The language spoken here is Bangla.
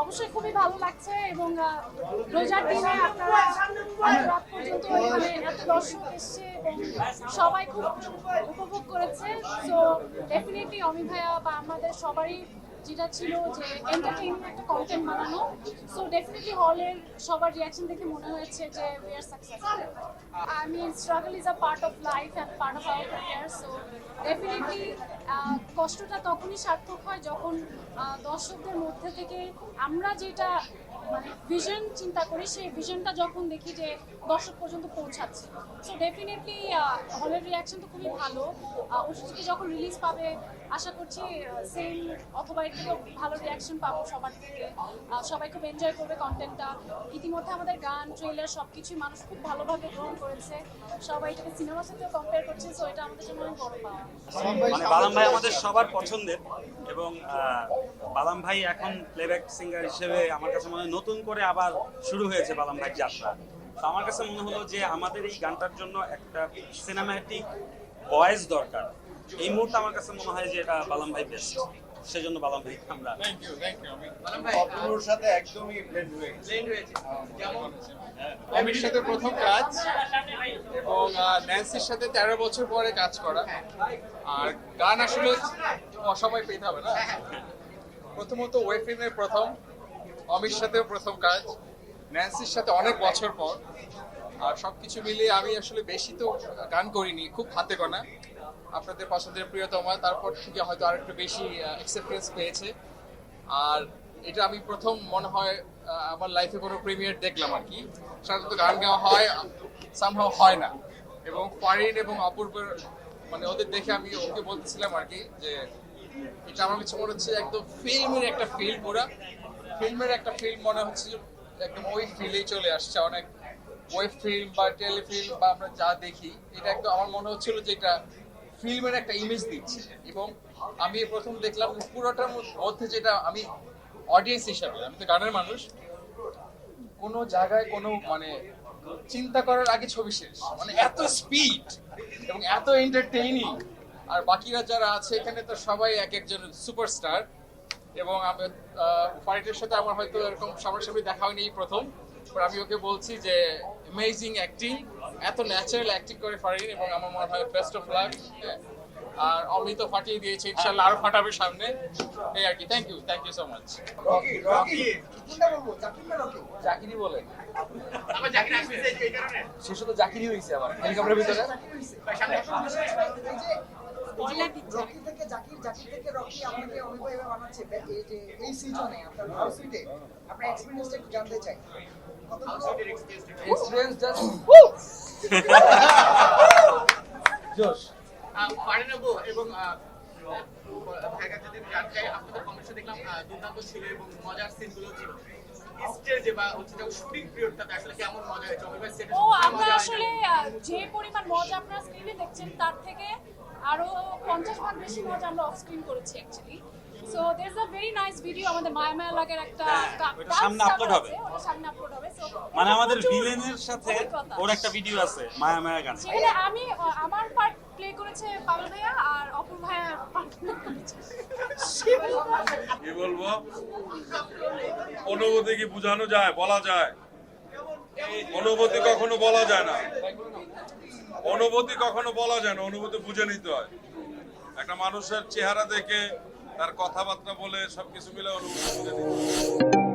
অবশ্যই খুবই ভালো লাগছে এবং রোজার দিনে আপনারা রাত পর্যন্ত এখানে এত দর্শক এসছে এবং সবাই খুব উপভোগ করেছে। সো ডেফিনেটলি অমি ভাইয়া বা আমাদের সবারই যেটা ছিল যে এন্টারটেইনিং একটা কন্টেন্ট বানানো। সো ডেফিনেটলি হলের সবার রিয়াকশন দেখে মনে হয়েছে যে we are successful. I mean, struggle is a part of life and part of our career. So definitely কষ্টটা তখনই সার্থক হয় যখন দর্শকদের মধ্যে থেকে আমরা যেটা মানে ভিশন চিন্তা করি সেই ভিশনটা যখন দেখি যে দর্শক পর্যন্ত পৌঁছাচ্ছে। সো ডেফিনেটলি হলের রিয়াকশন তো খুবই ভালো। ওটিটি যখন রিলিজ পাবে আশা করছি সেম অথবা একটু ভালো রিয়াকশন পাবো সবার থেকে। সবাই খুব এনজয় করবে কন্টেন্টটা। ইতিমধ্যে আমাদের গান ট্রেলার সবকিছুই মানুষ খুব ভালোভাবে গ্রহণ করেছে। সবাই এটাকে সিনেমার সাথেও কম্পেয়ার করছে। সো এটা আমাদের জন্য অনেক বড় পাওয়া। মানে বালাম ভাই আমাদের সবার পছন্দের এবং বালাম ভাই এখন প্লেব্যাক সিঙ্গার হিসেবে আমার কাছে মনে হয় নতুন করে আবার শুরু হয়েছে বালাম ভাই যাত্রা। তো আমার কাছে মনে হলো যে আমাদের এই গানটার জন্য একটা সিনেম্যাটিক ভয়েস দরকার। এই মুহূর্তে আমার কাছে মনে হয় যে এটা বালাম ভাই বেস্ট, সেজন্য বালাম ভাই আমরা থ্যাংক ইউ বালাম ভাই অপুর সাথে একদমই ব্লেন্ড হয়েছে যেমন অমির সাথে প্রথম কাজ এবং ন্যান্সির সাথে 13 বছর পরে কাজ করা। আর গান আসলে সবাই পেতে হবে না। প্রথমত ওয়েব ফিল্মের প্রথম, অমির সাথেও প্রথম কাজ, ন্যান্সির সাথে অনেক বছর পর। আর সবকিছু মিলিয়ে আমি আসলে বেশি তো গান করিনি, খুব হাতে গোনা। আপনাদের পছন্দের প্রিয়তমা তারপর থেকে হয়তো আরেকটু বেশি অ্যাকসেপ্টেন্স পেয়েছে। আর এটা আমি প্রথম মনে হয় আমার লাইফে কোনো প্রিমিয়ার দেখলাম আর কি। সাধারণত গান গাওয়া হয়, সামহাও হয় না। এবং ফারিন এবং অপূর্বের মানে ওদের দেখে আমি ওকে বলতেছিলাম আর কি যে এটা আমার কাছে মনে হচ্ছে একদম ফিল্মের একটা ফিল্ম, পুরা ফিল্মের একটা ফিল্ম মনে হচ্ছে, একদম ওই ফিলেই চলে আসছে। অনেক ওয়েব ফিল্ম বা টেলিফিল্ম বা আমরা যা দেখি এটা একদম আমার মনে হচ্ছিল যে এটা ফিল্মের একটা ইমেজ দিচ্ছে। এবং আমি প্রথম দেখলাম পুরোটার মধ্যে যেটা আমি অডিয়েন্স হিসাবে, আমি তো গানের মানুষ, কোনো জায়গায় কোনো মানে চিন্তা করার আগে ছবি শেষ, মানে এত স্পিড এবং এত এন্টারটেইনিং। আর বাকিরা যারা আছে এখানে তো সবাই এক একজন সুপারস্টার। এবং আমি ফারিনের সাথে আমার হয়তো এরকম সামনাসামনি দেখা হয়নি এই প্রথম। আমি ওকে বলছি যে অ্যামেজিং অ্যাক্টিং, এত ন্যাচারাল অ্যাক্টিং করে ফারিন এবং আমার মনে হয় বেস্ট অফ লাক। আর অমি তো ফাটিয়ে দিয়েছে, ইনশাআল্লাহ আরো ফাটাবে সামনে। এই আর কি। Thank you so much. Rocky কোনটা বলবো, জাকির না রকি? জাকিরই বলেন। আবার জাকির আসবে এই কারণে শেষ তো জাকিরই হয়েছে আমার হেলিকপ্টারের ভিতরে। রকি থেকে জাকির, জাকির থেকে রকি, আপনাকে অমিত ভাই বানাচ্ছে এই যে এই সিজনে আপনার ভার্সিটিতে আপনার এক্সপেরিয়েন্সটা একটু জানতে চাই। এক্সপেরিয়েন্স জাস্ট জোশ। ফারিন আপু এবং ভাইকা যদি জানতে আপনাদের কমেন্টে দেখলাম দুর্দান্ত ছিল এবং মজার সিনগুলো ছিল। স্টেজে বা হচ্ছে যে শুটিং পিরিয়ডটাতে আসলে কেমন মজা হয়েছে? অমিত ভাই সেটা আমরা আসলে যে পরিমাণ মজা আপনারা স্ক্রিনে দেখছেন তার থেকে আরো 50 ভাগ বেশি মজা আমরা অফ স্ক্রিন করেছি actually. So there is a very nice video আমাদের মায়া মায়া লাগের একটা ওটা সামনে আপলোড হবে। ওটা সামনে আপলোড হবে। সো মানে আমাদের ভিলেনের সাথে ওর একটা ভিডিও আছে মায়া মায়া গান। সেখানে আমি আমার পার্ট প্লে করেছে পাগল ভাইয়া আর অপূর্ব ভাইয়া পার্ট প্লে করেছে কি বলবো, অনুভূতি কি বোঝানো যায়, বলা যায়? অনুভূতি কখনো বলা যায় না, অনুভূতি কখনো বলা যায় না, অনুভূতি বুঝে নিতে হয়। একটা মানুষের চেহারা দেখে তার কথাবার্তা বলে সবকিছু মিলে অনুভূতি বুঝে নিতে হয়।